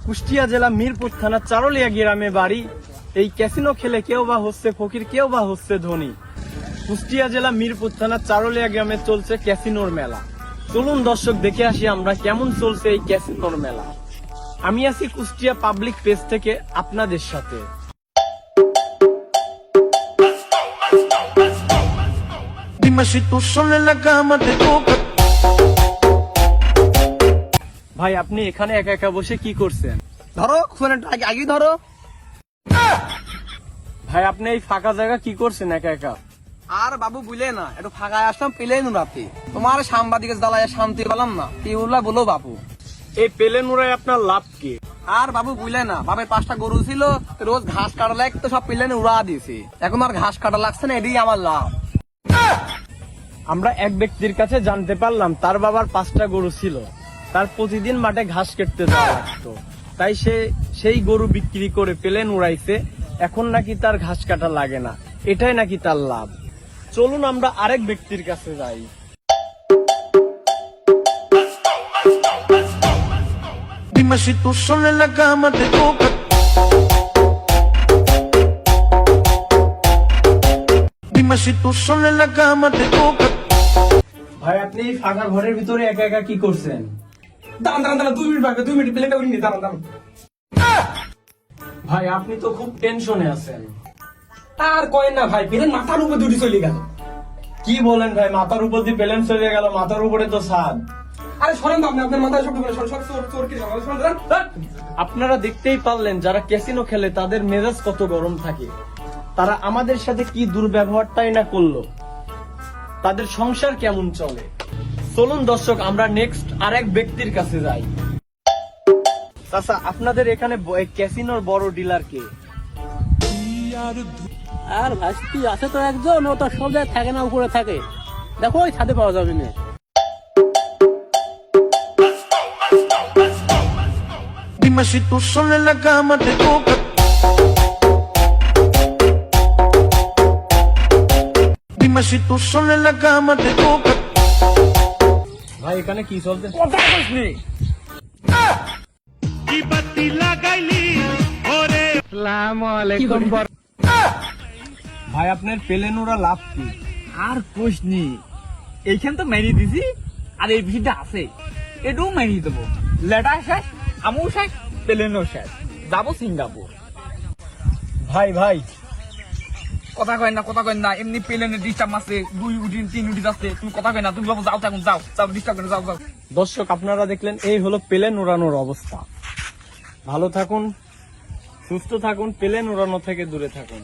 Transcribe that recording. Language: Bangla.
কুষ্টিয়া জেলা মিরপুর থানা চারলিয়া গ্রামে বাড়ি। এই ক্যাসিনো খেলে কেউ বা হচ্ছে ফকির, কেউ বা হচ্ছে ধনী। কুষ্টিয়া জেলা মিরপুর থানা চারলিয়া গ্রামে চলছে ক্যাসিনোর মেলা। চলুন দর্শক দেখে আসি আমরা কেমন চলছে এই ক্যাসিনোর মেলা। আমি আছি কুষ্টিয়া পাবলিক পেজ থেকে আপনাদের সাথে। ভাই আপনি এখানে একা একা বসে কি করছেন? ধরো আগে ধরো। ভাই আপনি এই ফাঁকা জায়গা কি করছেন একা একা? আর বাবু বুঝলে না, একটু ফাঁকায় আসলাম পেলেন রাতে। তোমার সাংবাদিকের জ্বালায় শান্তি পেলাম না, কি উল্লা বলো বাবু। এই পেলে নুরায় আপনার লাভ কি? আর বাবু বুঝলে না, বাবার 5টা গরু ছিল, রোজ ঘাস কাটা লাগতো, সব পেলেন উড়া দিয়েছি। এখন আর ঘাস কাটা লাগছে না, এটাই আমার লাভ। আমরা এক ব্যক্তির কাছে জানতে পারলাম তার বাবার 5টা গরু ছিল, তার প্রতিদিন মাঠে ঘাস কেটে যাওয়া লাগতো, তাই সেই গরু বিক্রি করে পেলেন উড়াইছে। এখন নাকি তার ঘাস কাটা লাগে না, এটাই নাকি তার লাভ। চলুন আমরা আরেক ব্যক্তির কাছে যাই। Dime si tú sola en la cama te toca. Dime si tú sola en la cama te toca. ভাই আপনি ফাঁকা ঘরের ভিতরে একা একা কি করছেন? দাঁড়ান 2 মিনিট বাকি, 2 মিনিট পেলেনটা উড়িয়ে দাঁড়ান। ভাই আপনি তো খুব টেনশনে আছেন। আর কয়েন না ভাই, পেলেন মাথার উপরে দুটি চলে গেল। কি বলেন ভাই, মাথার উপর দিয়ে প্লেন চলে গেল? মাথার উপরে তো ছাদ। আরে সরেন তো আপনি, আপনার মাথায় সব চোর কি আপনারা দেখতেই পারলেন যারা ক্যাসিনো খেলে তাদের মেজাজ কত গরম থাকে। তারা আমাদের সাথে কি দুর্ব্যবহারটাই না করলো, তাদের সংসার কেমন চলে। চলুন দর্শক আমরা নেক্সট আরেক ব্যক্তির কাছে যাই। চাচা আপনাদের এখানে ক্যাসিনোর বড় ডিলার কে? আর ভাস্তি আছে তো একজন, ও তো সব জায়গায় থাকে না, উপরে থাকে। দেখো ওই ছাদে পাওয়া যাবে না। Dime si tú sola en la cama te toca. Dime si tú sola en la cama te toca. ভাই এখানে কি চলছে? কথা কইছনি। কি বাতি লাগাইলি ওরে আসসালামু আলাইকুম। ভাই আপনার পেলেনুরা লাভ কি? আর কইসনি, এইখান তো মেরি দিছি, আর এই ভিড়টা আছে, এটাও মেরিয়ে দেবো। লেটা শেষ, আমও শেষ, প্লেনও শেষ, যাবো সিঙ্গাপুর। ভাই কথা কয় না, এমনি প্লেনের ডিস্টার্ব আছে, 2 উডিন 3 উডিন আছে, তুমি কথা কয় না, তুমি বাবু যাও, তখন যাও ডিস্টার্ব করে যাও। দর্শক আপনারা দেখলেন এই হলো প্লেন উড়ানোর অবস্থা। ভালো থাকুন, সুস্থ থাকুন, প্লেন উড়ানো থেকে দূরে থাকুন।